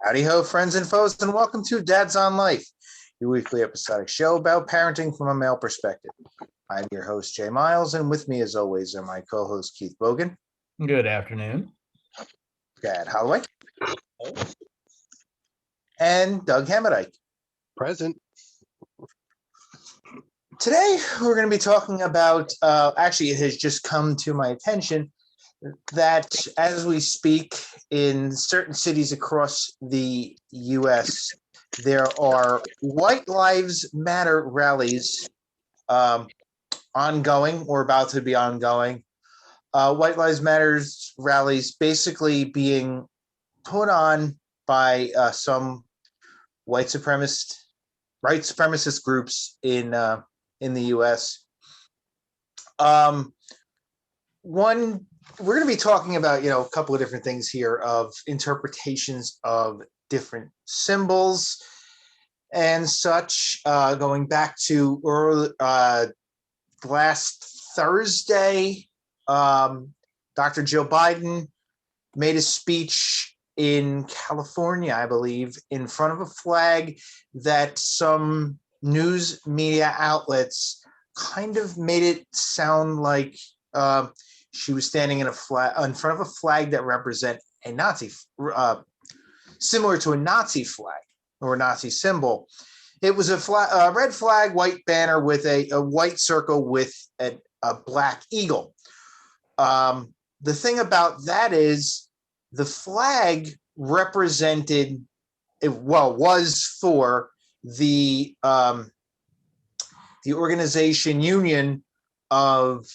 Howdy ho, friends and foes, and welcome to Dad's on Life, your weekly episodic show about parenting from a male perspective. I'm your host, Jay Miles, and with me, as always, are my co-host, Keith Bogan. Good afternoon. Dad Holloway. And Doug Hammerdike. Present. Today, we're going to be talking about, actually, it has just come to my attention that as we speak in certain cities across the U.S., there are White Lives Matter rallies ongoing or about to be ongoing. White Lives Matters rallies basically being put on by some right supremacist groups in the U.S. We're going to be talking about, a couple of different things here of interpretations of different symbols and such, going back to last Thursday. Dr. Joe Biden made a speech in California, I believe, in front of a flag that some news media outlets kind of made it sound like she was standing in front of a flag that represent a Nazi, similar to a Nazi flag or a Nazi symbol. It was a red flag, white banner with a white circle with a black eagle. The thing about that is the flag was for the organization union of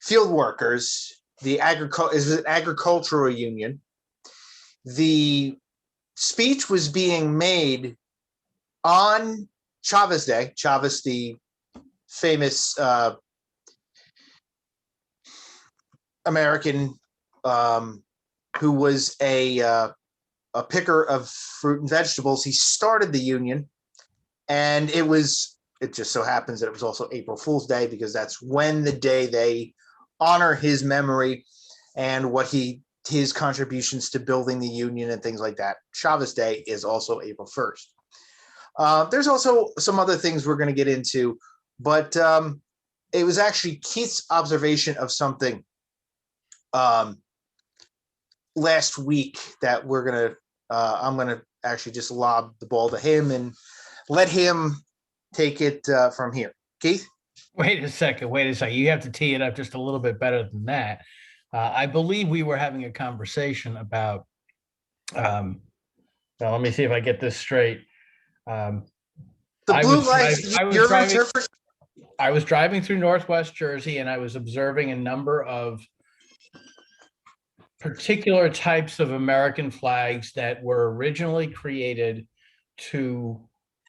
field workers, the agricultural union. The speech was being made on Chavez Day. Chavez, the famous American who was a picker of fruit and vegetables. He started the union, and it just so happens that it was also April Fool's Day, because that's when the day they honor his memory and his contributions to building the union and things like that. Chavez Day is also April 1st. There's also some other things we're going to get into, but it was actually Keith's observation of something last week that I'm going to actually just lob the ball to him and let him take it from here. Keith? Wait a second. You have to tee it up just a little bit better than that. I believe we were having a conversation about, now let me see if I get this straight. The blue lights, I was driving through Northwest Jersey, and I was observing a number of particular types of American flags that were originally created to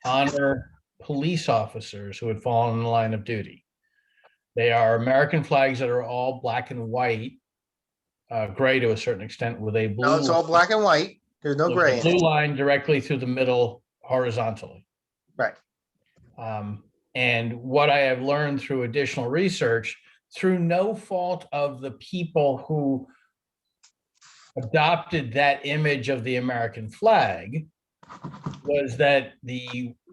honor police officers who had fallen in the line of duty. They are American flags that are all black and white, gray to a certain extent, with a blue. No, it's all black and white. There's no gray. Blue line directly through the middle horizontally. Right. And what I have learned through additional research, through no fault of the people who adopted that image of the American flag, was that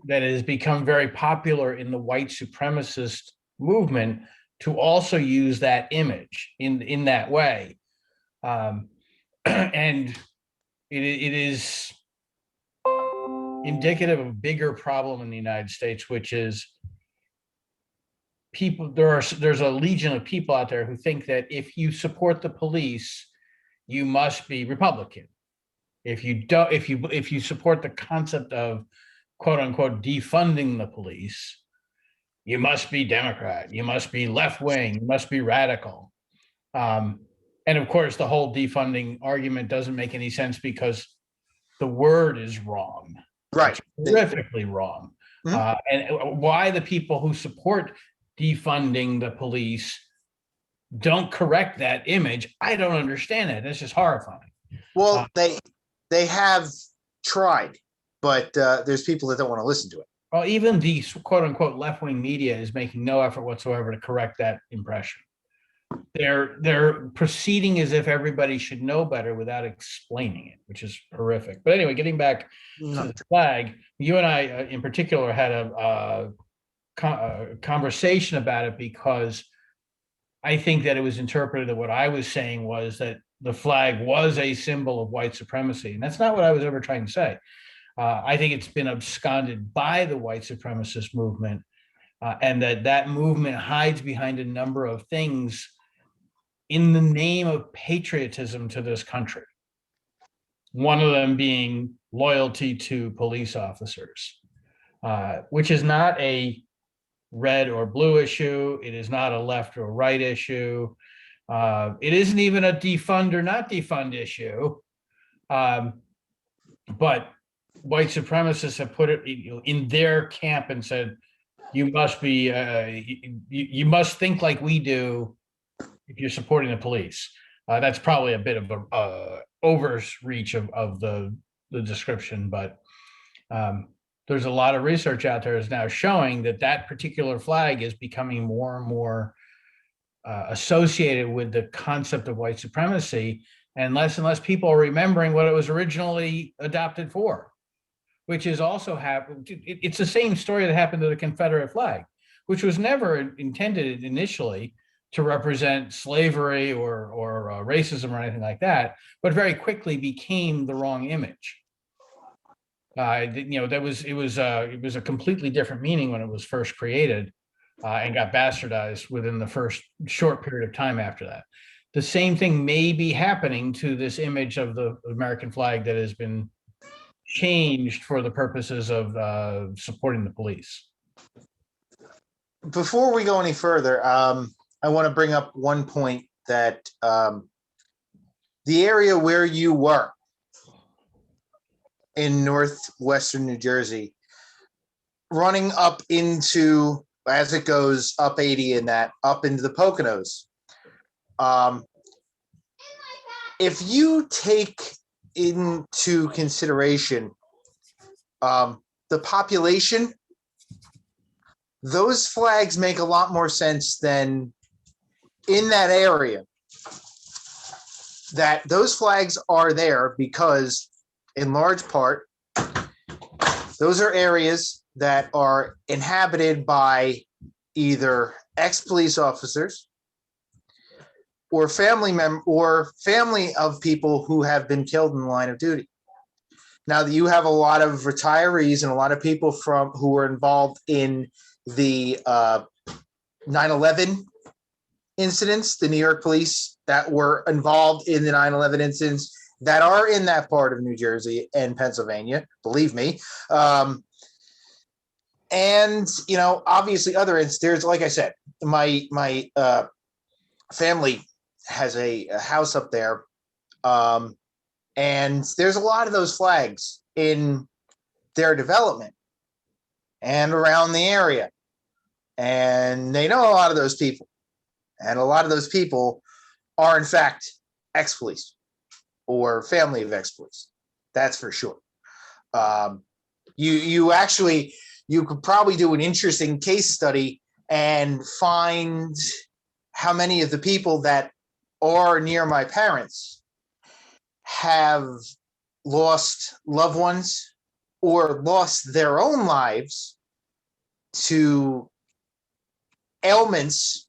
that has become very popular in the white supremacist movement to also use that image in that way. And it is indicative of a bigger problem in the United States, which is people. There's a legion of people out there who think that if you support the police, you must be Republican. If you support the concept of quote unquote defunding the police, you must be Democrat, you must be left wing, you must be radical. And of course, the whole defunding argument doesn't make any sense because the word is wrong. Right. It's terrifically wrong. Mm-hmm. And why the people who support defunding the police don't correct that image, I don't understand it. It's just horrifying. Well, they have tried, but there's people that don't want to listen to it. Well, even the quote unquote left-wing media is making no effort whatsoever to correct that impression. they're proceeding as if everybody should know better without explaining it, which is horrific. But anyway, getting back to the flag, you and I in particular had a conversation about it, because I think that it was interpreted that what I was saying was that the flag was a symbol of white supremacy. And that's not what I was ever trying to say. I think it's been absconded by the white supremacist movement, and that movement hides behind a number of things in the name of patriotism to this country. One of them being loyalty to police officers, which is not a red or blue issue. It is not a left or right issue. It isn't even a defund or not defund issue. But white supremacists have put it in their camp and said, you must be, you must think like we do if you're supporting the police. That's probably a bit of a overreach of the description, but there's a lot of research out there is now showing that particular flag is becoming more and more associated with the concept of white supremacy, and less people are remembering what it was originally adopted for, which is also happened. It's the same story that happened to the Confederate flag, which was never intended initially to represent slavery or racism or anything like that, but very quickly became the wrong image. It was a completely different meaning when it was first created, and got bastardized within the first short period of time after that. The same thing may be happening to this image of the American flag that has been changed for the purposes of supporting the police. Before we go any further, I want to bring up one point that the area where you were in northwestern New Jersey, running up into, as it goes up 80 and that up into the Poconos. If you take into consideration the population, those flags make a lot more sense than in that area. That those flags are there because, in large part, those are areas that are inhabited by either ex-police officers or family of people who have been killed in the line of duty. Now that you have a lot of retirees and a lot of people who were involved in the 9/11 incidents, the New York police that were involved in the 9/11 incidents that are in that part of New Jersey and Pennsylvania, believe me. And, obviously other instances, like I said, my family has a house up there. And there's a lot of those flags in their development and around the area. And they know a lot of those people. And a lot of those people are, in fact, ex-police or family of ex-police. That's for sure. You could probably do an interesting case study and find how many of the people that are near my parents have lost loved ones or lost their own lives to ailments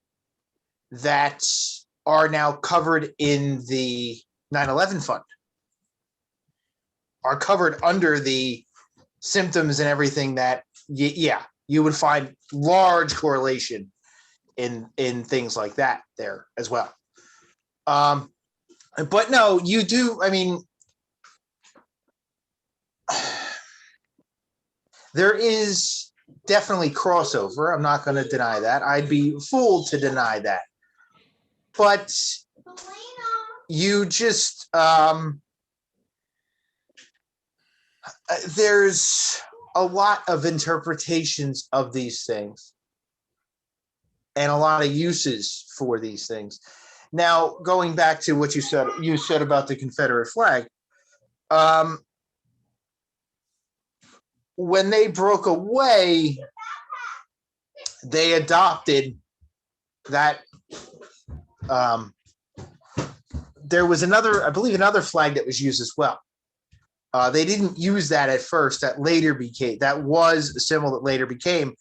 that are now covered in the 9/11 fund, are covered under the symptoms and everything that, you would find large correlation in things like that there as well. But no, you do. I mean, there is definitely crossover. I'm not going to deny that. I'd be fooled to deny that. But you just, there's a lot of interpretations of these things and a lot of uses for these things. Now, going back to what you said about the Confederate flag, when they broke away, they adopted that um, there was another, I believe, another flag that was used as well. They didn't use that at first. That was a symbol that later became.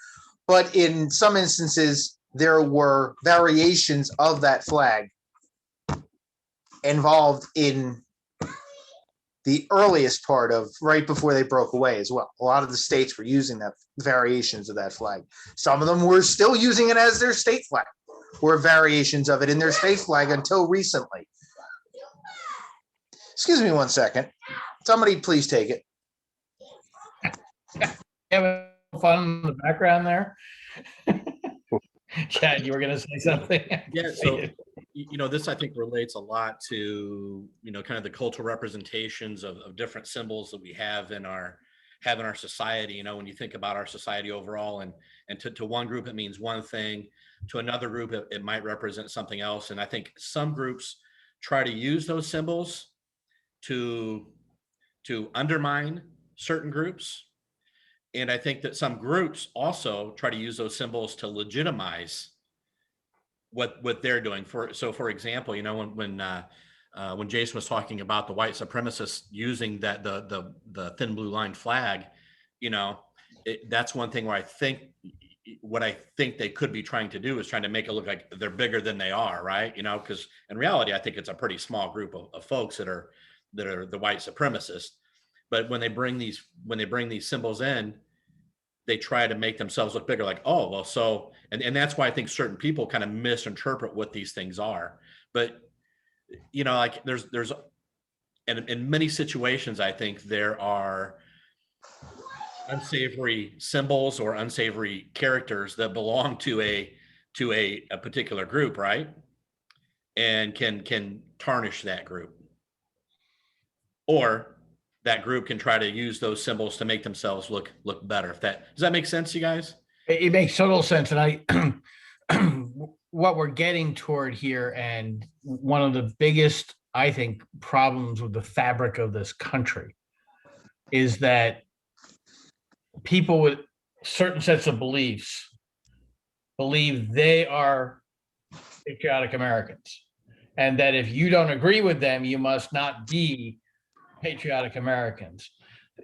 But in some instances, there were variations of that flag involved in the earliest part of right before they broke away as well. A lot of the states were using that variations of that flag. Some of them were still using it as their state flag, or variations of it in their state flag until recently. Excuse me 1 second. Somebody please take it. Having fun in the background there. Chad, you were going to say something? Yeah, so this I think relates a lot to kind of the cultural representations of different symbols that we have in our society. When you think about our society overall, and to one group it means one thing, to another group it might represent something else. And I think some groups try to use those symbols to undermine certain groups. And I think that some groups also try to use those symbols to legitimize what they're doing. For example, when Jason was talking about the white supremacists using that the thin blue line flag, that's one thing where I think they could be trying to do is trying to make it look like they're bigger than they are, right? Because in reality, I think it's a pretty small group of folks that are the white supremacists. But when they bring these symbols in, they try to make themselves look bigger, like, oh, well, so, and that's why I think certain people kind of misinterpret what these things are. But, like there's, and in many situations, I think there are unsavory symbols or unsavory characters that belong to a particular group, right? And can tarnish that group. Or that group can try to use those symbols to make themselves look better. Does that make sense to you guys? It makes total sense. And what we're getting toward here, and one of the biggest, I think, problems with the fabric of this country is that people with certain sets of beliefs believe they are patriotic Americans, and that if you don't agree with them, you must not be patriotic Americans.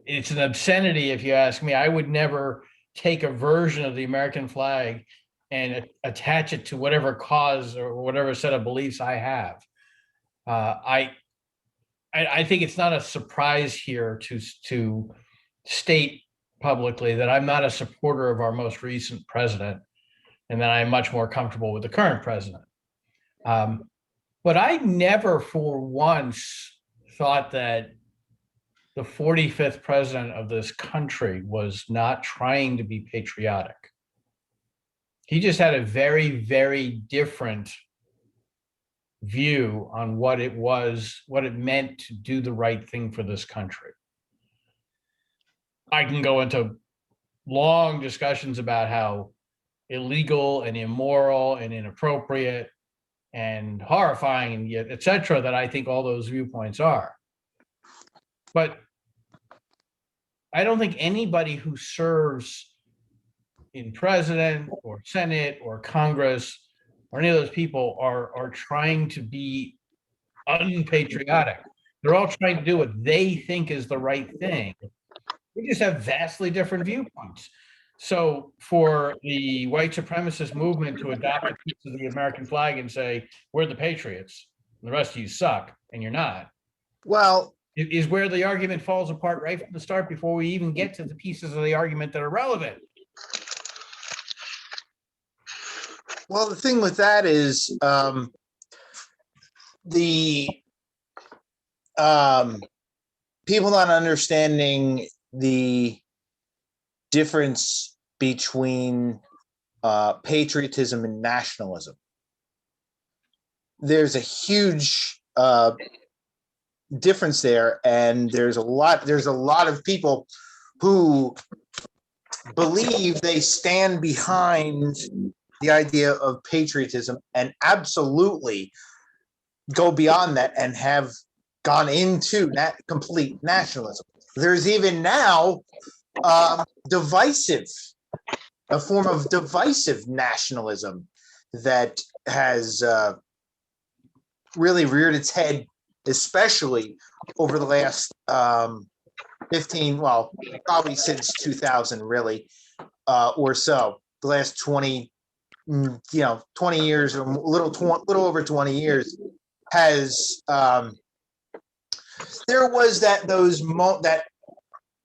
It's an obscenity, if you ask me. I would never take a version of the American flag and attach it to whatever cause or whatever set of beliefs I have. I think it's not a surprise here to state publicly that I'm not a supporter of our most recent president, and that I'm much more comfortable with the current president. But I never for once thought that the 45th president of this country was not trying to be patriotic. He just had a very, very different view on what it meant to do the right thing for this country. I can go into long discussions about how illegal and immoral and inappropriate and horrifying and yet et cetera that I think all those viewpoints are. But I don't think anybody who serves in president or Senate or Congress or any of those people are trying to be unpatriotic. They're all trying to do what they think is the right thing. We just have vastly different viewpoints. So for the white supremacist movement to adopt a piece of the American flag and say, we're the patriots, and the rest of you suck, and you're not. Well, it is where the argument falls apart right from the start before we even get to the pieces of the argument that are relevant. Well, the thing with that is the people not understanding the difference between patriotism and nationalism. There's a huge difference there, and there's a lot of people who believe they stand behind the idea of patriotism and absolutely go beyond that and have gone into complete nationalism. There's even now a form of divisive nationalism that has really reared its head, especially over the last 15, well, probably since 2000, really, or so. The last 20, 20 years or little over 20 years has there was that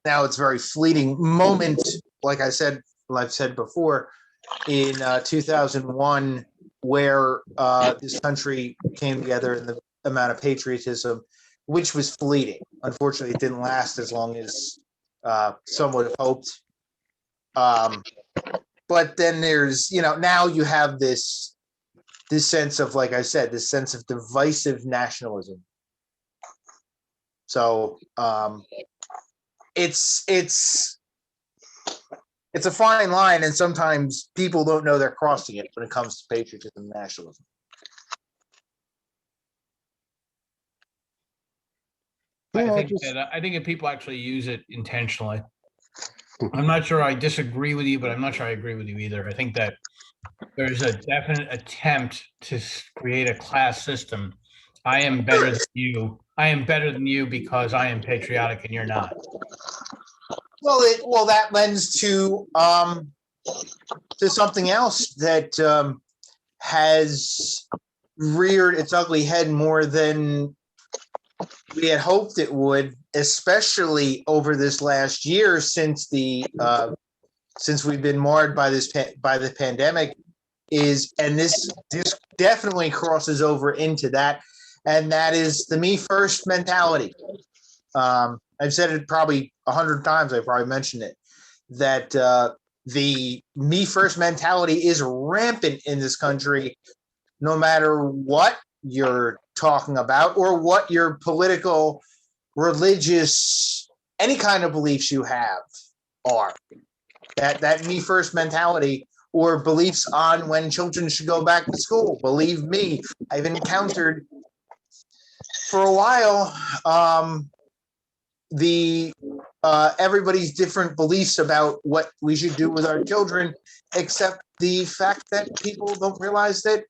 now it's very fleeting moment, like I've said before, in 2001, where this country came together in the amount of patriotism, which was fleeting. Unfortunately, it didn't last as long as some would have hoped. But then there's, now you have this sense of, like I said, this sense of divisive nationalism. So it's a fine line, and sometimes people don't know they're crossing it when it comes to patriotism and nationalism. I think if people actually use it intentionally, I'm not sure I disagree with you, but I'm not sure I agree with you either. I think that there's a definite attempt to create a class system. I am better than you. I am better than you because I am patriotic and you're not. Well, that lends to something else that has reared its ugly head more than we had hoped it would, especially over this last year since we've been marred by the pandemic. And this definitely crosses over into that, and that is the me first mentality. I've said it probably 100 times. I probably mentioned it, that the me first mentality is rampant in this country, no matter what you're talking about or what your political, religious, any kind of beliefs you have are. That me first mentality, or beliefs on when children should go back to school. Believe me, I've encountered for a while everybody's different beliefs about what we should do with our children, except the fact that people don't realize that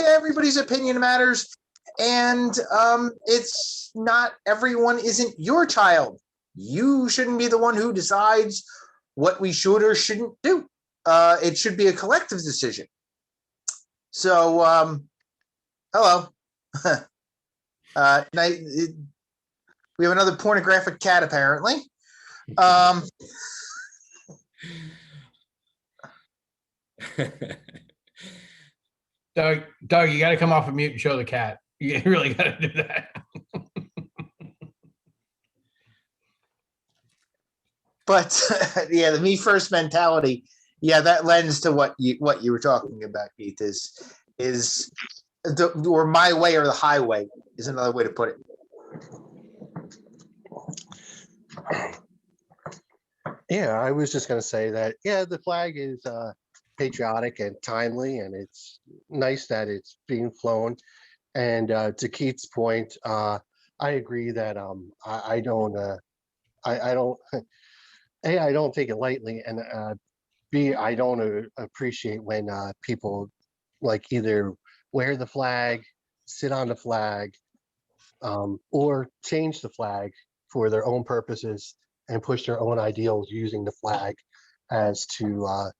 everybody's opinion matters, and it's not, everyone isn't your child. You shouldn't be the one who decides what we should or shouldn't do. It should be a collective decision. So, hello. We have another pornographic cat, apparently. Doug, you got to come off of mute and show the cat. You really got to do that. But yeah, the me first mentality, yeah, that lends to what you were talking about, Keith, is or my way or the highway is another way to put it. Yeah, I was just going to say that, yeah, the flag is patriotic and timely, and it's nice that it's being flown. And to Keith's point, I agree that I don't A, I don't take it lightly, and B, I don't appreciate when people like either wear the flag, sit on the flag, or change the flag for their own purposes and push their own ideals using the flag as to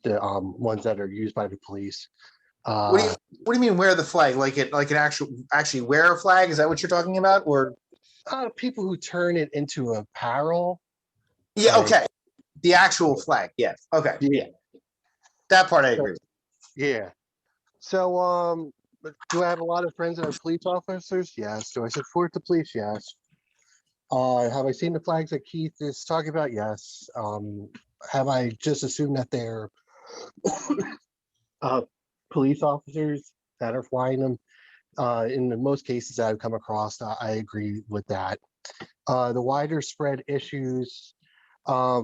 the ones that are used by the police. What do you mean wear the flag? Like an actually wear a flag? Is that what you're talking about? Or people who turn it into apparel? Yeah, okay. The actual flag, yes. Okay, yeah. That part I agree with. Yeah. So, do I have a lot of friends that are police officers? Yes. Do I support the police? Yes. Have I seen the flags that Keith is talking about? Yes. Have I just assumed that they're police officers that are flying them? In the most cases that I've come across, I agree with that. The wider spread issues, I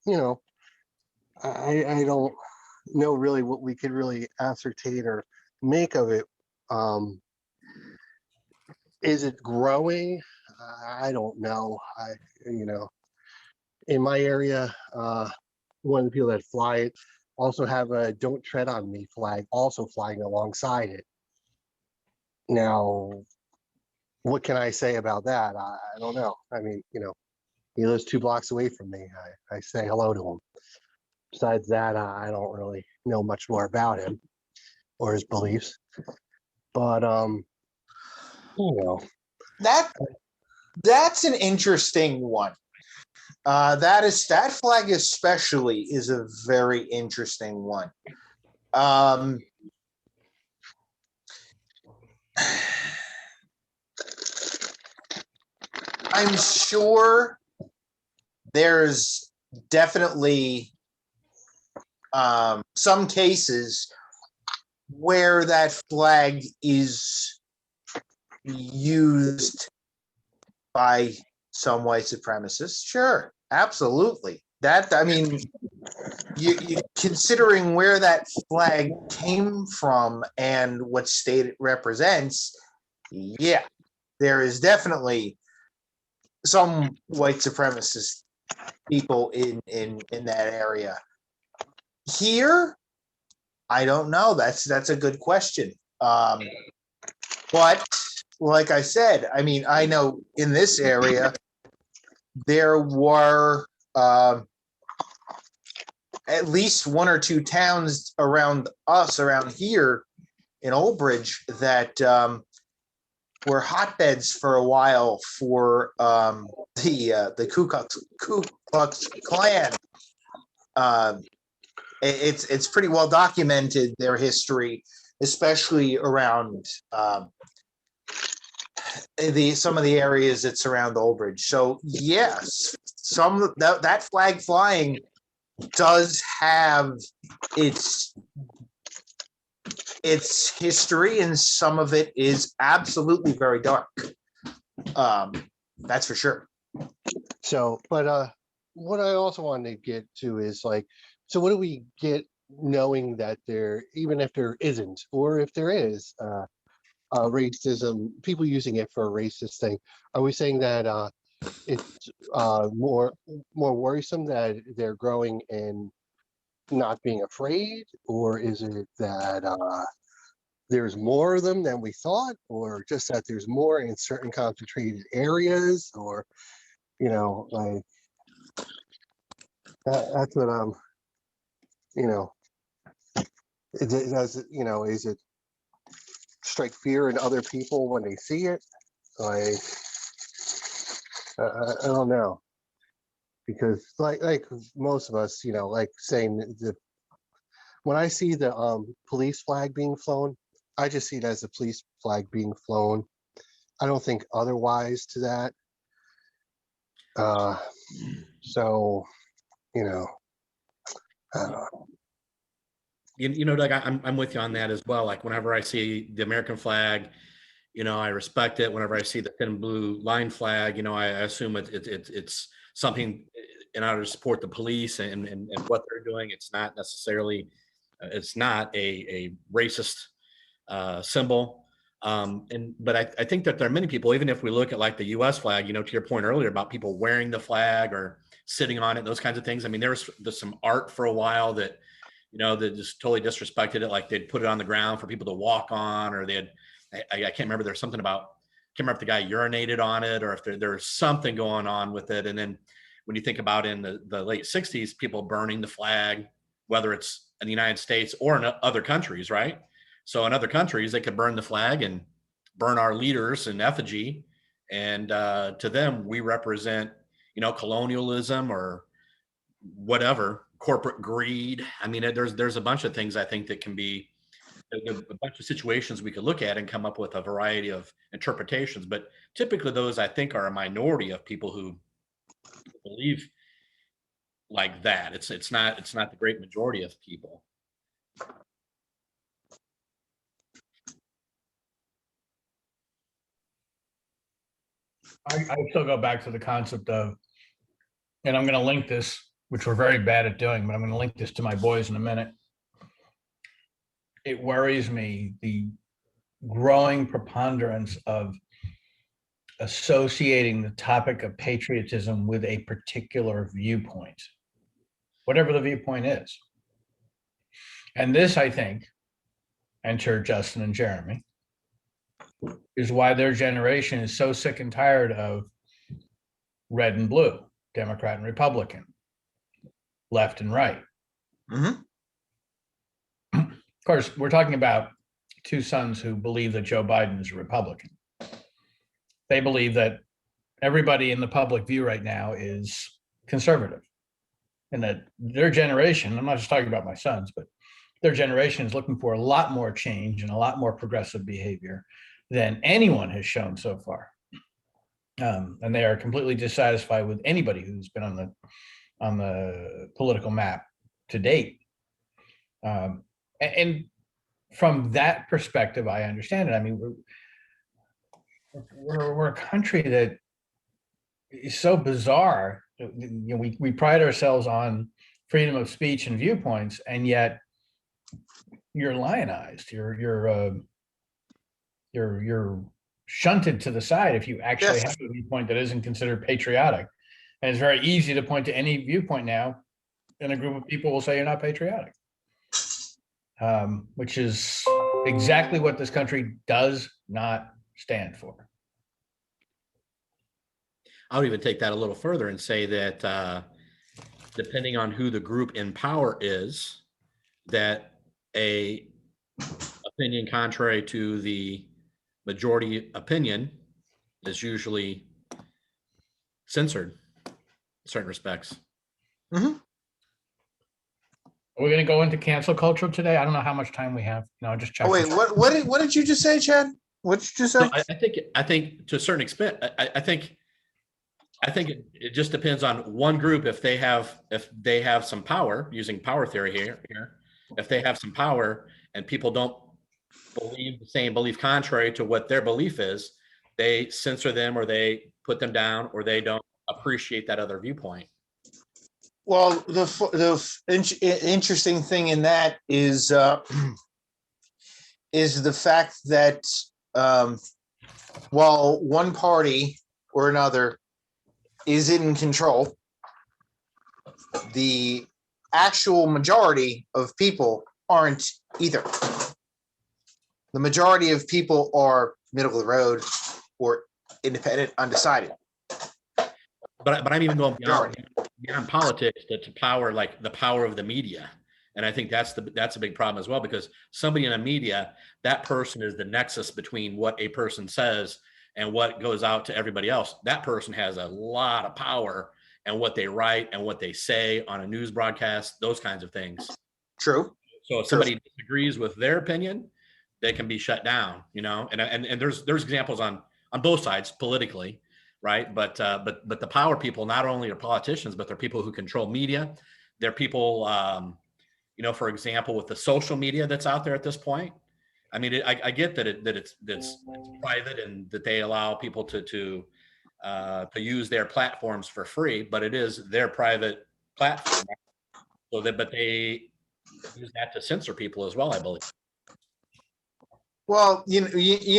don't know really what we could really ascertain or make of it. Is it growing? I don't know. In my area, one of the people that fly it also have a "Don't Tread on Me" flag also flying alongside it. Now, what can I say about that? I don't know. I mean, he lives 2 blocks away from me. I say hello to him. Besides that, I don't really know much more about him or his beliefs. But That that's an interesting one. That flag especially is a very interesting one. I'm sure there's definitely some cases where that flag is used by some white supremacists. Sure, absolutely. That, I mean, you considering where that flag came from and what state it represents, yeah, there is definitely some white supremacist people in that area. Here, I don't know. That's a good question. But like I said, I mean, I know in this area there were at least 1 or 2 towns around us, around here in Old Bridge, that were hotbeds for a while for the Ku Klux Klan. It's pretty well documented, their history, especially around some of the areas that surround Old Bridge. So yes, that flag flying does have its history, and some of it is absolutely very dark. That's for sure. So, but what I also wanted to get to is like, so what do we get knowing that there, even if there isn't, or if there is racism, people using it for a racist thing? Are we saying that it's more worrisome that they're growing and not being afraid, or is it that there's more of them than we thought, or just that there's more in certain concentrated areas, or like that's what I'm, is it strike fear in other people when they see it? Like, I don't know, because like most of us, like saying when I see the police flag being flown, I just see it as a police flag being flown. I don't think otherwise to that. So, I don't know. Doug, I'm with you on that as well. Like whenever I see the American flag, I respect it. Whenever I see the thin blue line flag, I assume it's something in order to support the police and what they're doing. It's not necessarily, it's not a racist symbol. But I think that there are many people, even if we look at like the U.S. flag, to your point earlier about people wearing the flag or sitting on it, those kinds of things. I mean, there's some art for a while that that just totally disrespected it. Like they'd put it on the ground for people to walk on, or they had, I can't remember, there's something about, I can't remember if the guy urinated on it or if there's something going on with it. And then when you think about in the late 60s, people burning the flag, whether it's in the United States or in other countries, right? So in other countries, they could burn the flag and burn our leaders in effigy. And to them, we represent, colonialism or whatever, corporate greed. I mean, there's a bunch of things I think that can be a bunch of situations we could look at and come up with a variety of interpretations. But typically, those I think are a minority of people who believe like that. It's not the great majority of people. I still go back to the concept of, and I'm going to link this, which we're very bad at doing, but I'm going to link this to my boys in a minute. It worries me, the growing preponderance of associating the topic of patriotism with a particular viewpoint, whatever the viewpoint is. And this, I think, enter Justin and Jeremy, is why their generation is so sick and tired of red and blue, Democrat and Republican, left and right. Mhm. Of course, we're talking about two sons who believe that Joe Biden is a Republican. They believe that everybody in the public view right now is conservative, and that their generation, I'm not just talking about my sons, but their generation is looking for a lot more change and a lot more progressive behavior than anyone has shown so far. And they are completely dissatisfied with anybody who's been on the political map to date. And from that perspective, I understand it. I mean, we're a country that is so bizarre. You know, we pride ourselves on freedom of speech and viewpoints, and yet you're lionized. You're shunted to the side if you actually Yes. have a viewpoint that isn't considered patriotic. And it's very easy to point to any viewpoint now, and a group of people will say you're not patriotic, which is exactly what this country does not stand for. I would even take that a little further and say that depending on who the group in power is, that a opinion contrary to the majority opinion is usually censored in certain respects. Mhm. Are we going to go into cancel culture today? I don't know how much time we have. No, just check. Oh wait, what did you just say, Chad? What did you just say? No, I think to a certain extent, I think it just depends on one group if they have some power, using power theory here, if they have some power and people don't believe the same belief contrary to what their belief is, they censor them or they put them down or they don't appreciate that other viewpoint. Well, interesting thing in that is is the fact that while one party or another is in control, the actual majority of people aren't either. The majority of people are middle of the road or independent, undecided. But I'm even going beyond politics to power, like the power of the media. And I think that's a big problem as well, because somebody in the media, that person is the nexus between what a person says and what goes out to everybody else. That person has a lot of power and what they write and what they say on a news broadcast, those kinds of things. True. So if somebody disagrees with their opinion, they can be shut down, and there's examples on both sides politically, right? But the power people not only are politicians, but they're people who control media. They're people, for example, with the social media that's out there at this point. I mean, I get that it's private and that they allow people to use their platforms for free, but it is their private platform. But they use that to censor people as well, I believe. Well, you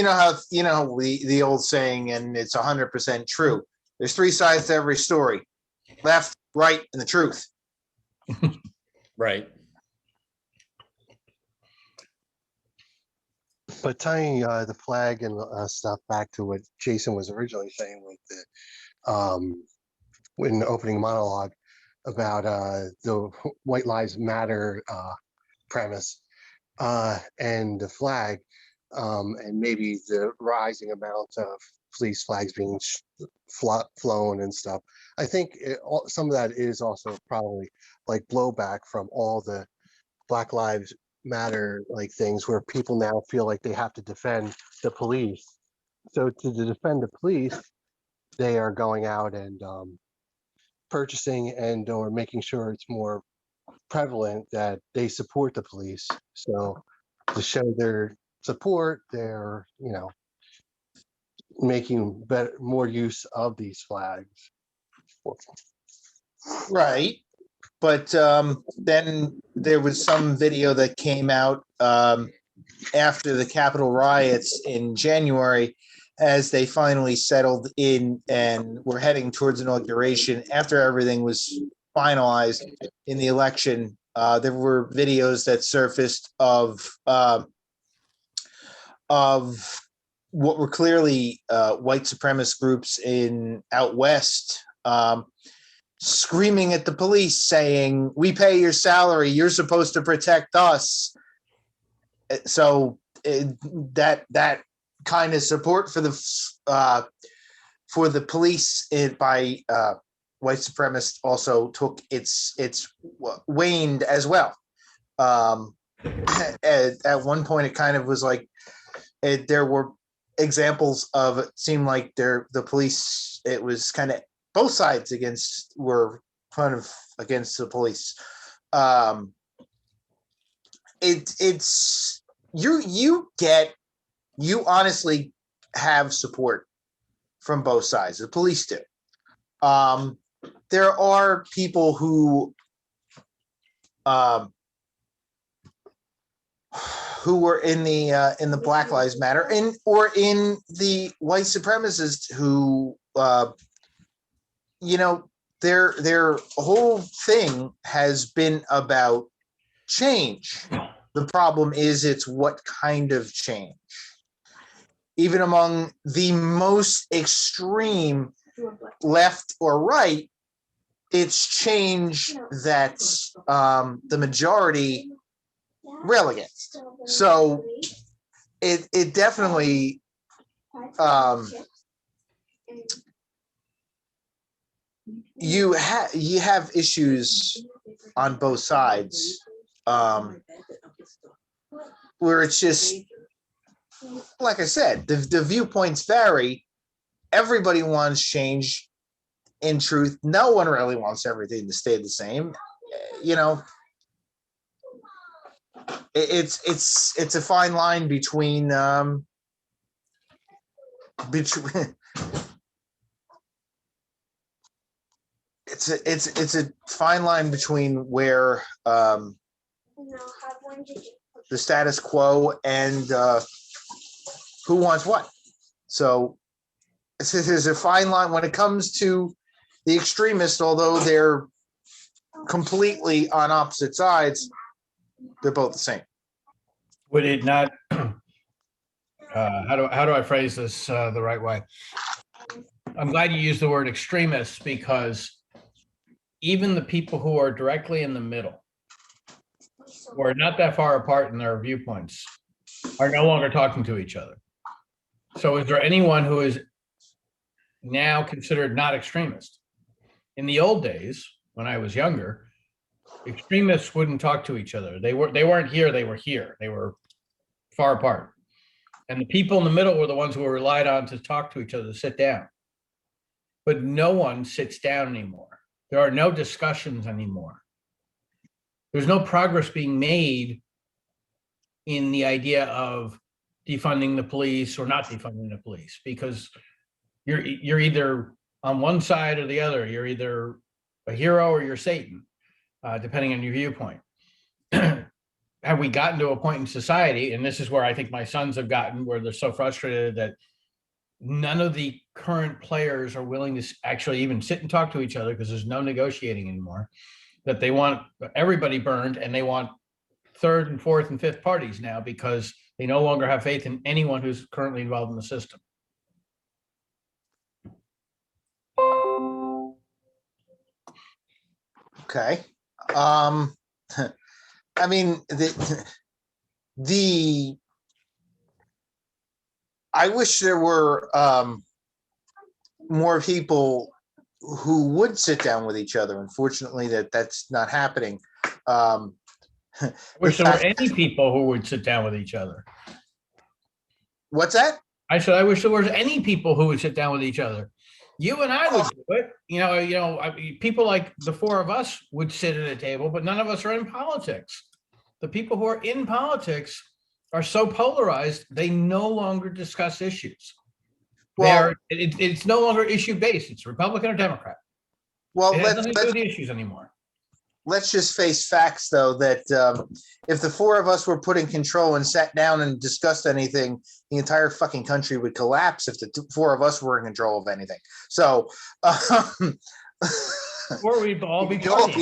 know how the old saying, and it's 100% true. There's three sides to every story: left, right, and the truth. Right. But tying the flag and stuff back to what Jason was originally saying with the in the opening monologue about the White Lives Matter premise and the flag, and maybe the rising amount of police flags being flown and stuff. I think some of that is also probably like blowback from all the Black Lives Matter like things where people now feel like they have to defend the police. So to defend the police, they are going out and purchasing and or making sure it's more prevalent that they support the police. So to show their support, they're making more use of these flags. Right. But then there was some video that came out after the Capitol riots in January, as they finally settled in and were heading towards inauguration. After everything was finalized in the election, there were videos that surfaced of what were clearly white supremacist groups in out west, screaming at the police, saying, "We pay your salary. You're supposed to protect us." So that kind of support for the police by white supremacists also took its waned as well. At one point, it kind of was like there were examples of it seemed like the police. It was kind of both sides were kind of against the police. It's you honestly have support from both sides. The police do. There are people who were in the Black Lives Matter or in the white supremacists who their whole thing has been about change. The problem is it's what kind of change. Even among the most extreme left or right, it's change that the majority rail against. So it definitely you have issues on both sides where it's just, like I said, the viewpoints vary. Everybody wants change. In truth, no one really wants everything to stay the same. It's a fine line between it's a fine line between where the status quo and who wants what. So there's a fine line when it comes to the extremists, although they're completely on opposite sides, they're both the same. Would it not? How do I phrase this the right way? I'm glad you used the word extremists, because even the people who are directly in the middle, who are not that far apart in their viewpoints, are no longer talking to each other. So is there anyone who is now considered not extremist? In the old days, when I was younger, extremists wouldn't talk to each other. They weren't here, they were here. They were far apart. And the people in the middle were the ones who were relied on to talk to each other, to sit down. But no one sits down anymore. There are no discussions anymore. There's no progress being made in the idea of defunding the police or not defunding the police, because you're either on one side or the other. You're either a hero or you're Satan, depending on your viewpoint. Have we gotten to a point in society, and this is where I think my sons have gotten, where they're so frustrated that none of the current players are willing to actually even sit and talk to each other, because there's no negotiating anymore, that they want everybody burned, and they want third and fourth and fifth parties now, because they no longer have faith in anyone who's currently involved in the system. Okay. I mean, I wish there were more people who would sit down with each other. Unfortunately, that's not happening. I wish there were any people who would sit down with each other. What's that? I said, I wish there was any people who would sit down with each other. You and I would do it. People like the four of us would sit at a table, but none of us are in politics. The people who are in politics are so polarized, they no longer discuss issues. Well, it's no longer issue based. It's Republican or Democrat. Well, it has nothing to do with the issues anymore. Let's just face facts, though, that if the four of us were put in control and sat down and discussed anything, the entire fucking country would collapse if the four of us were in control of anything. So, or we'd all be in trouble.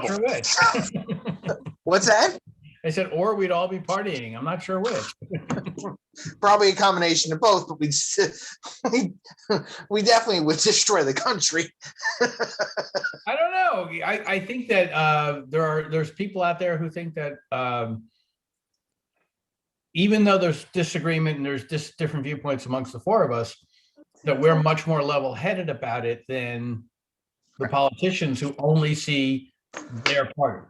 Sure. What's that? They said, or we'd all be partying. I'm not sure which. Probably a combination of both, but we definitely would destroy the country. I don't know. I think that there's people out there who think that even though there's disagreement and there's different viewpoints amongst the four of us, that we're much more level-headed about it than the politicians who only see their party.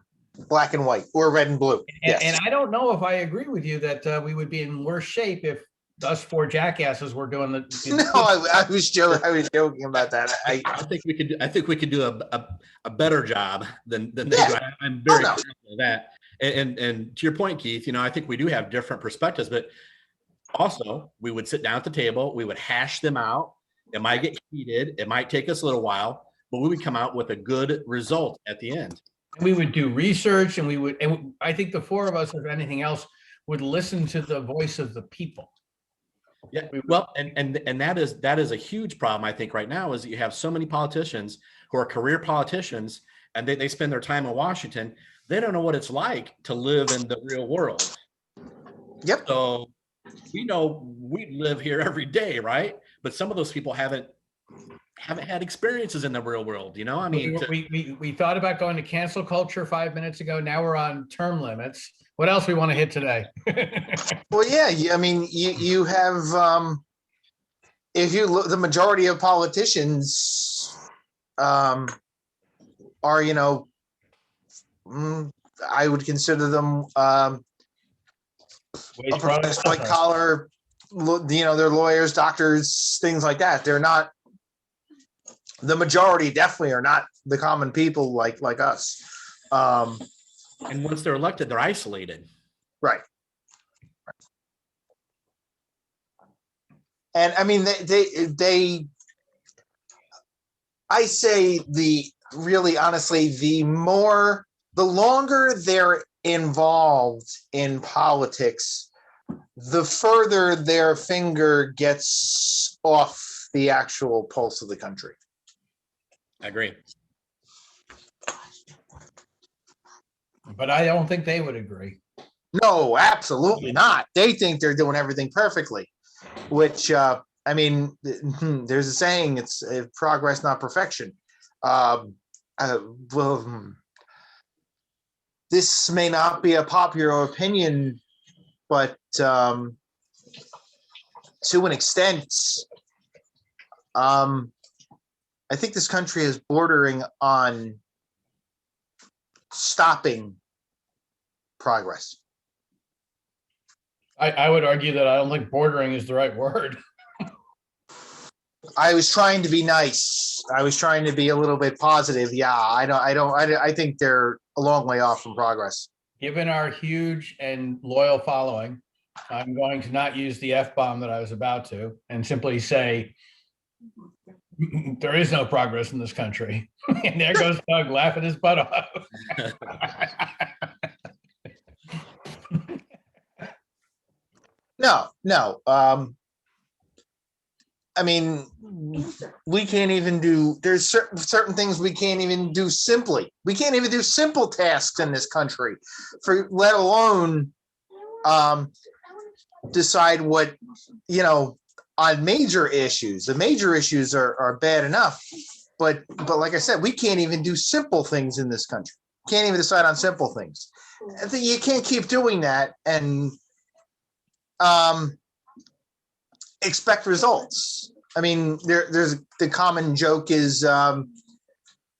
Black and white or red and blue. And I don't know if I agree with you that we would be in worse shape if us four jackasses were doing the. No, I was joking. I was joking about that. I think we could. I think we could do a better job than they do. I'm very confident of that. And to your point, Keith, I think we do have different perspectives, but also we would sit down at the table, we would hash them out. It might get heated, it might take us a little while, but we would come out with a good result at the end. We would do research, and I think the four of us, if anything else, would listen to the voice of the people. Yeah, well, and that is a huge problem, I think, right now, is that you have so many politicians who are career politicians, and they spend their time in Washington. They don't know what it's like to live in the real world. Yep. So we live here every day, right? But some of those people haven't had experiences in the real world. I mean, we thought about going to cancel culture 5 minutes ago. Now we're on term limits. What else we want to hit today? Well, yeah. I mean, you have if you look, the majority of politicians are, I would consider them white collar, they're lawyers, doctors, things like that. They're not, the majority definitely are not the common people like us. And once they're elected, they're isolated. Right. And I mean, I say the longer they're involved in politics, the further their finger gets off the actual pulse of the country. I agree. But I don't think they would agree. No, absolutely not. They think they're doing everything perfectly, which, I mean, there's a saying, it's progress, not perfection. This may not be a popular opinion, but to an extent, I think this country is bordering on stopping progress. I would argue that I don't think bordering is the right word. I was trying to be nice. I was trying to be a little bit positive. Yeah, I think they're a long way off from progress. Given our huge and loyal following, I'm going to not use the F-bomb that I was about to and simply say, there is no progress in this country. And there goes Doug laughing his butt off. No. I mean, we can't even do, there's certain things we can't even do simply. We can't even do simple tasks in this country, let alone decide what, on major issues. The major issues are bad enough, but like I said, we can't even do simple things in this country. Can't even decide on simple things. I think you can't keep doing that and expect results. I mean, there's the common joke is,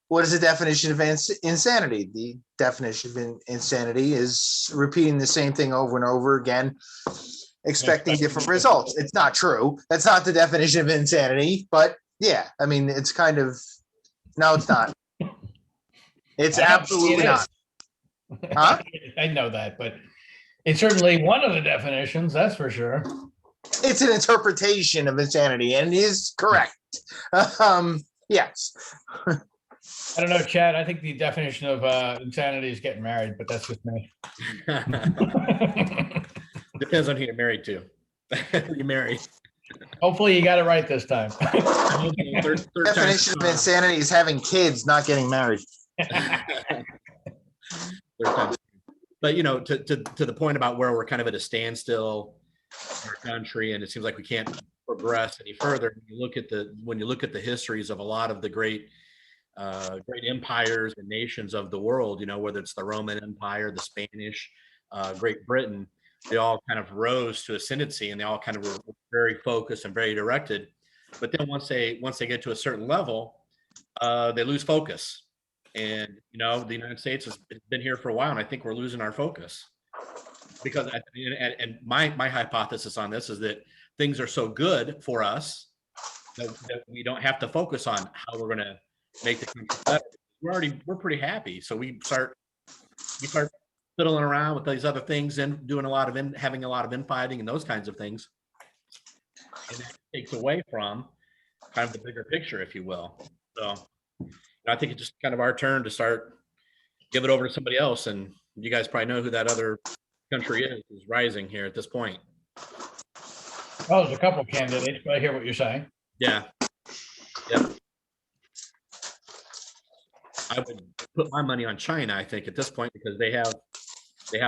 what is the definition of insanity? The definition of insanity is repeating the same thing over and over again, expecting different results. It's not true. That's not the definition of insanity, but yeah, I mean, it's kind of, no, it's not. It's absolutely not. Huh? I know that, but it's certainly one of the definitions, that's for sure. It's an interpretation of insanity, and it is correct. Yes. I don't know, Chad. I think the definition of insanity is getting married, but that's just me. Depends on who you're married to. You're married. Hopefully you got it right this time. Third definition of insanity is having kids, not getting married. Third time. But to the point about where we're kind of at a standstill in our country, and it seems like we can't progress any further. When you look at the histories of a lot of the great empires and nations of the world, whether it's the Roman Empire, the Spanish, Great Britain, they all kind of rose to ascendancy, and they all kind of were very focused and very directed. But then once they get to a certain level, they lose focus. And the United States has been here for a while, and I think we're losing our focus because and my hypothesis on this is that things are so good for us that we don't have to focus on how we're going to make the country better. We're pretty happy, so we start fiddling around with these other things and having a lot of infighting and those kinds of things, and that takes away from kind of the bigger picture, if you will. So I think it's just kind of our turn to start give it over to somebody else, and you guys probably know who that other country is rising here at this point. Well, there's a couple of candidates, but I hear what you're saying. Yeah. Yep. I would put my money on China, I think, at this point, because they have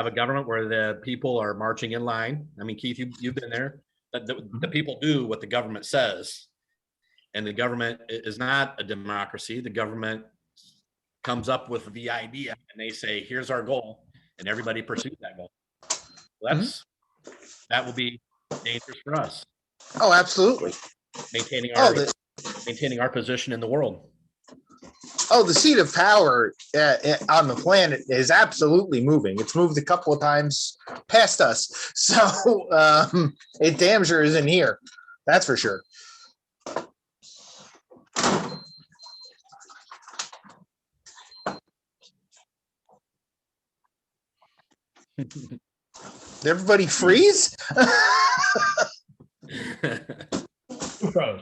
a government where the people are marching in line. I mean, Keith, you've been there. The people do what the government says, and the government is not a democracy. The government comes up with the idea, and they say, "Here's our goal," and everybody pursues that goal. So that will be dangerous for us. Oh, absolutely. Maintaining our position in the world. Oh, the seat of power on the planet is absolutely moving. It's moved a couple of times past us. So it damn sure isn't here. That's for sure. Did everybody freeze? Who froze?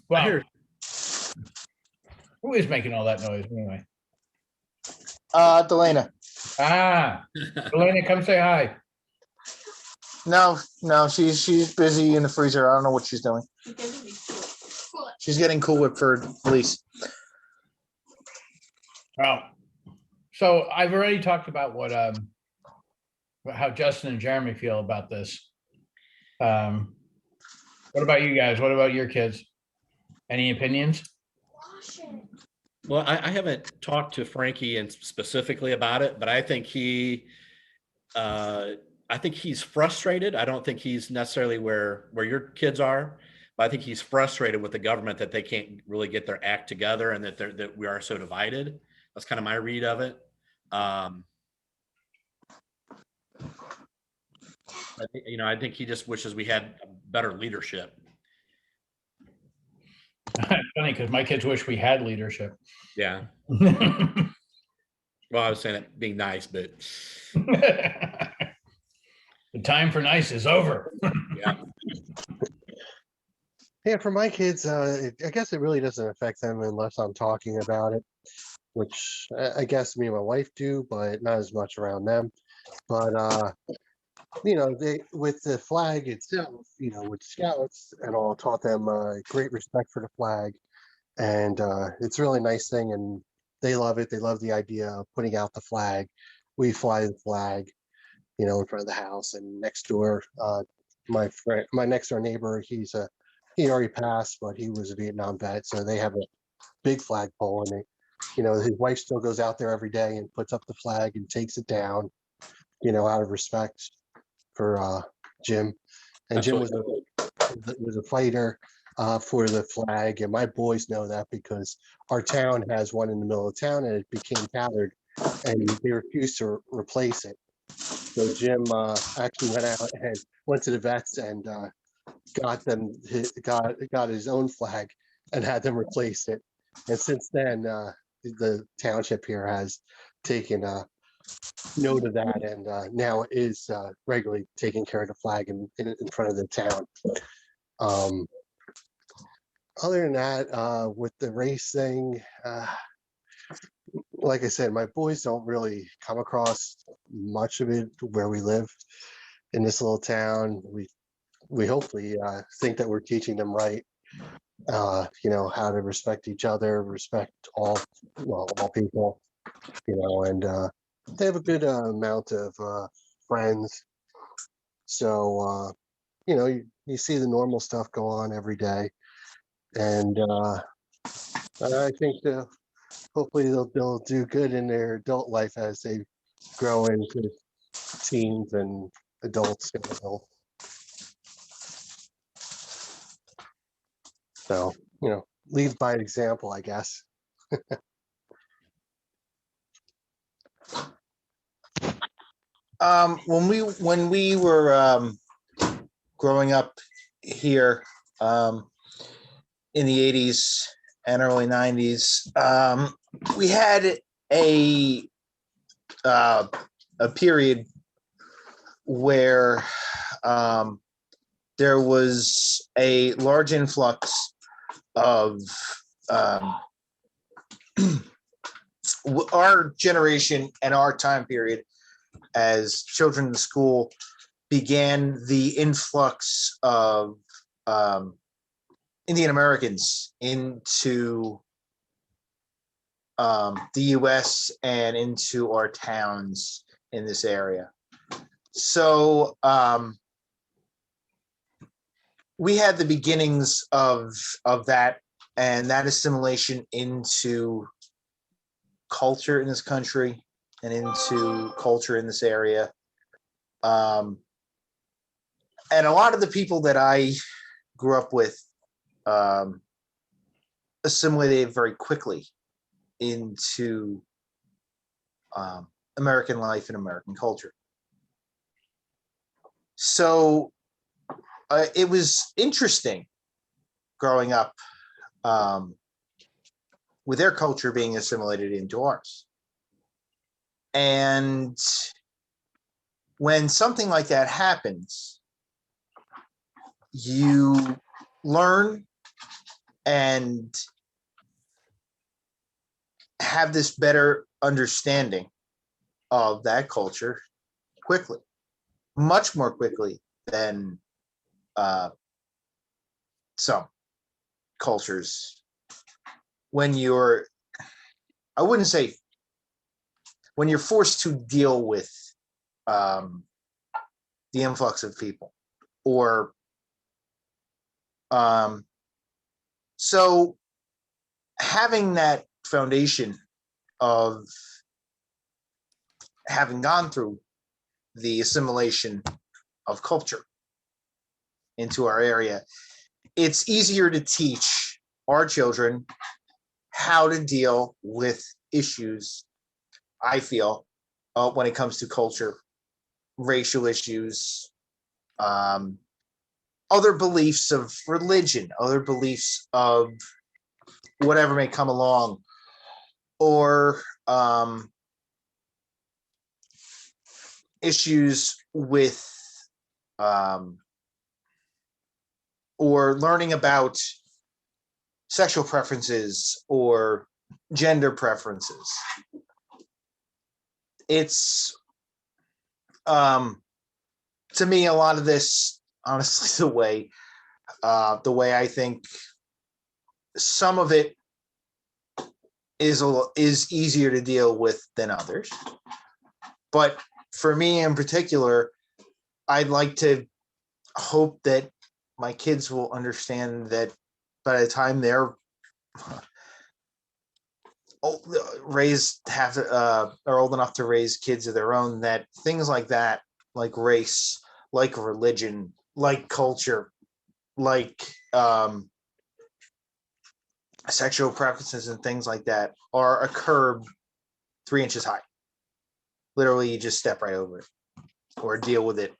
Well, who is making all that noise anyway? Delana. Elena, come say hi. No, she's busy in the freezer. I don't know what she's doing. She's getting Cool Whip for police. Well, so I've already talked about how Justin and Jeremy feel about this. What about you guys? What about your kids? Any opinions? Well, I haven't talked to Frankie and specifically about it, but I think he's frustrated. I don't think he's necessarily where your kids are, but I think he's frustrated with the government that they can't really get their act together and that we are so divided. That's kind of my read of it. I think he just wishes we had better leadership. Funny because my kids wish we had leadership. Yeah. Well, I was saying it being nice, but the time for nice is over. Yeah. Yeah, for my kids, I guess it really doesn't affect them unless I'm talking about it, which I guess me and my wife do, but not as much around them. But they with the flag itself, with scouts and all, taught them great respect for the flag, and it's a really nice thing, and they love it. They love the idea of putting out the flag. We fly the flag, in front of the house, and next door, my next door neighbor, he already passed, but he was a Vietnam vet, so they have a big flagpole, and his wife still goes out there every day and puts up the flag and takes it down, out of respect for Jim. And Jim was a fighter for the flag, and my boys know that because our town has one in the middle of town, and it became tattered, and they refused to replace it. So Jim actually went out and went to the vets and got his own flag and had them replace it. And since then, the township here has taken note of that, and now it is regularly taking care of the flag in front of the town. Other than that, with the race thing, like I said, my boys don't really come across much of it where we live in this little town. We hopefully think that we're teaching them right, you know, how to respect each other, respect all, well, all people, you know, and they have a good amount of friends. So, you know, you see the normal stuff go on every day. And I think hopefully they'll do good in their adult life as they grow into teens and adults. You know. So, you know, lead by example, I guess. When we were growing up here in the 80s and early 90s, we had a uh, a period where there was a large influx of um, our generation and our time period as children in school began the influx of Indian Americans into the US and into our towns in this area. So we had the beginnings of that, and that assimilation into culture in this country and into culture in this area. And a lot of the people that I grew up with assimilated very quickly into American life and American culture. So it was interesting growing up with their culture being assimilated into ours. And when something like that happens, you learn and have this better understanding of that culture quickly, much more quickly than some cultures. When you're, I wouldn't say, when you're forced to deal with the influx of people, or so having that foundation of having gone through the assimilation of culture into our area, it's easier to teach our children how to deal with issues, I feel, when it comes to culture, racial issues, other beliefs of religion, other beliefs of whatever may come along, or issues with or learning about sexual preferences or gender preferences. It's to me, a lot of this, honestly, the way I think some of it is easier to deal with than others. But for me in particular, I'd like to hope that my kids will understand that by the time they're are old enough to raise kids of their own, that things like that, like race, like religion, like culture, like sexual preferences and things like that, are a curb 3 inches high. Literally, you just step right over it or deal with it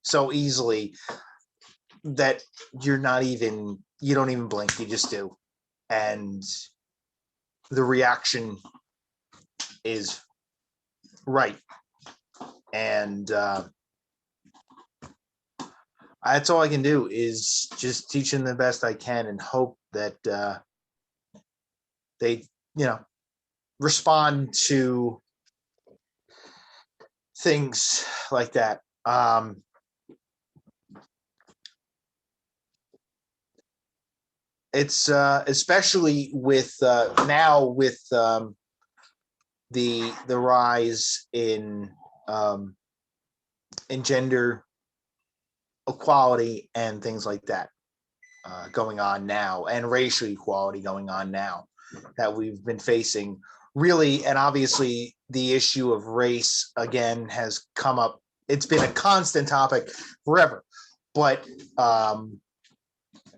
so easily that you don't even blink, you just do. And the reaction is right. And that's all I can do, is just teach them the best I can and hope that they, respond to things like that. it's especially with now with the rise in gender equality and things like that going on now, and racial equality going on now, that we've been facing really. And obviously the issue of race again has come up. It's been a constant topic forever, but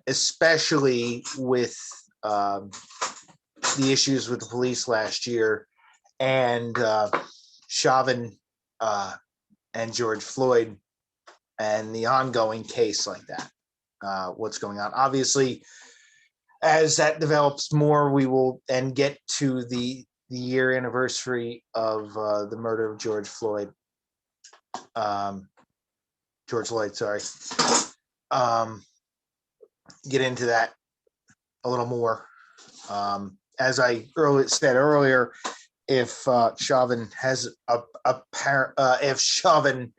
especially with the issues with the police last year, and Chauvin and George Floyd, and the ongoing case like that. What's going on? Obviously, as that develops more, we will and get to the year anniversary of the murder of George Floyd. George Floyd, sorry. Get into that a little more. As I said earlier, if Chauvin has if Chauvin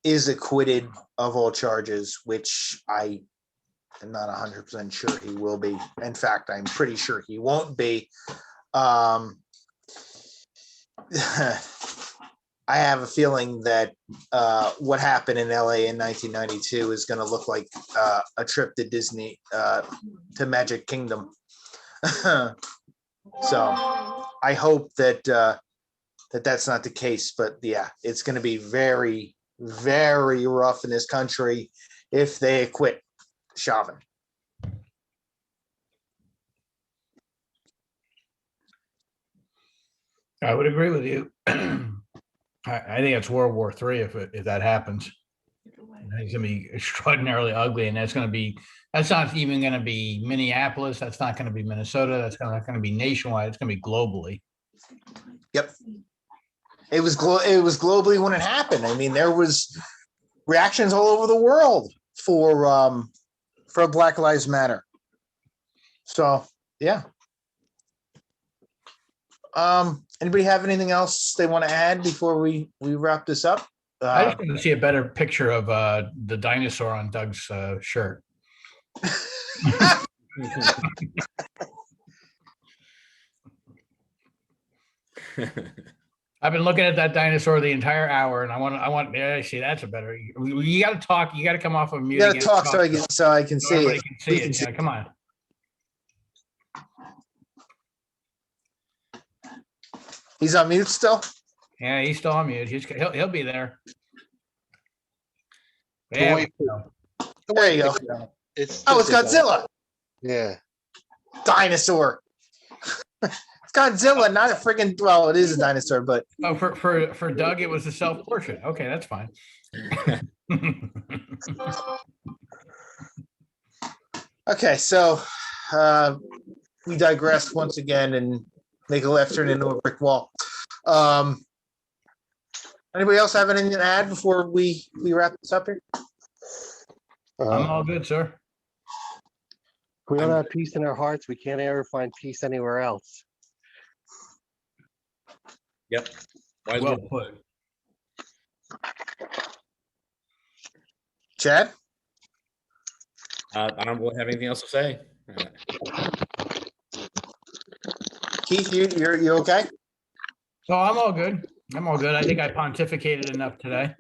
is acquitted of all charges, which I am not 100% sure he will be. In fact, I'm pretty sure he won't be. I have a feeling that what happened in LA in 1992 is going to look like a trip to Disney, to Magic Kingdom. So I hope that that's not the case. But yeah, it's going to be very, very rough in this country if they acquit Chauvin. I would agree with you. I think it's World War III if that happens. It's going to be extraordinarily ugly, and that's not even going to be Minneapolis. That's not going to be Minnesota. That's not going to be nationwide. It's going to be globally. Yep. It was globally when it happened. I mean, there was reactions all over the world for Black Lives Matter. So yeah. Anybody have anything else they want to add before we wrap this up? I just want to see a better picture of the dinosaur on Doug's shirt. I've been looking at that dinosaur the entire hour, and I want. Yeah, see, that's a better. You got to talk. You got to come off of mute. You got to talk so I can see everybody it. Can see it. Yeah, come on. He's on mute still. Yeah, he's still on mute. He'll be there. Yeah, there you go. It's Godzilla. Yeah. Dinosaur. It's Godzilla, not a freaking. Well, it is a dinosaur, but for Doug, it was a self-portrait. Okay, that's fine. Okay, so we digress once again and make a left turn into a brick wall. Anybody else have anything to add before we wrap this up here? I'm all good, sir. If we don't have peace in our hearts, we can't ever find peace anywhere else. Yep. Well put. Chad? I don't really have anything else to say. Keith, you okay? So I'm all good. I think I pontificated enough today.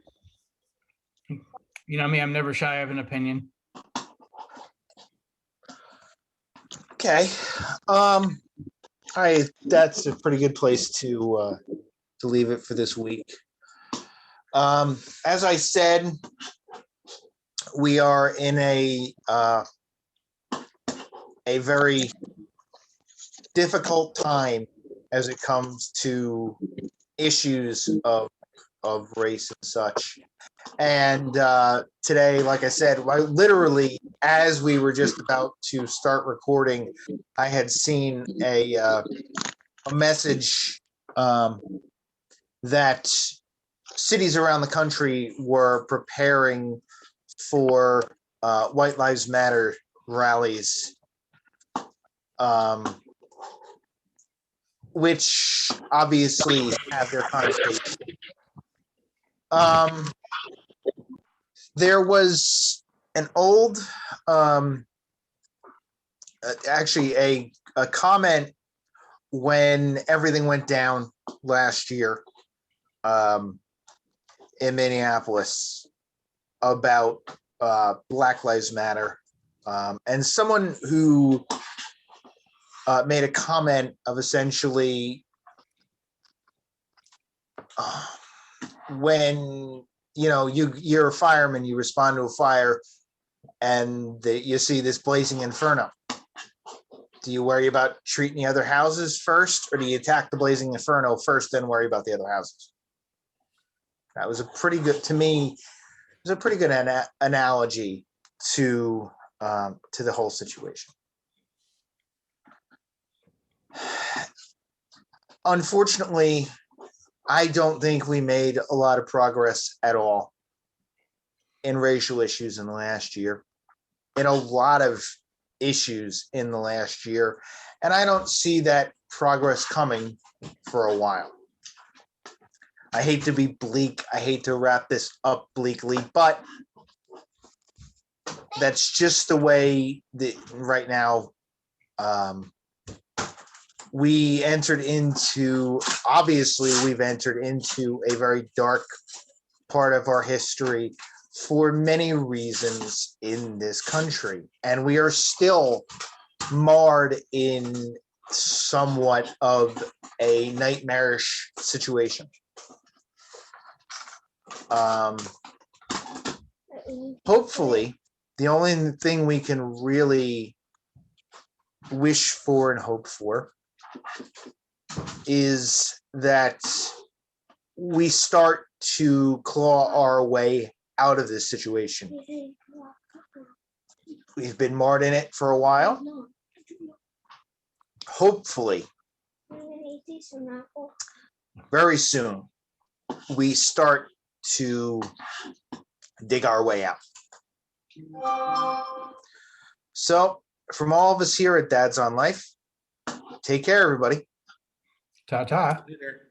You know me, I'm never shy of an opinion. Okay. That's a pretty good place to leave it for this week. As I said, we are in a very difficult time as it comes to issues of race and such. And today, like I said, literally as we were just about to start recording, I had seen a message that cities around the country were preparing for White Lives Matter rallies, which obviously have their connotations. There was an old actually a comment when everything went down last year in Minneapolis about Black Lives Matter. And someone who made a comment of essentially when you're a fireman, you respond to a fire, and you see this blazing inferno. Do you worry about treating the other houses first, or do you attack the blazing inferno first, then worry about the other houses? That was a pretty good, to me, it was a pretty good analogy to the whole situation. Unfortunately, I don't think we made a lot of progress at all in racial issues in the last year, in a lot of issues in the last year, and I don't see that progress coming for a while. I hate to be bleak. I hate to wrap this up bleakly, but that's just the way that right now we've entered into a very dark part of our history for many reasons in this country. And we are still marred in somewhat of a nightmarish situation. Hopefully, the only thing we can really wish for and hope for is that we start to claw our way out of this situation. We've been marred in it for a while. Hopefully, very soon, we start to dig our way out. So, from all of us here at Dad's on Life, take care, everybody. Ta-ta. Later.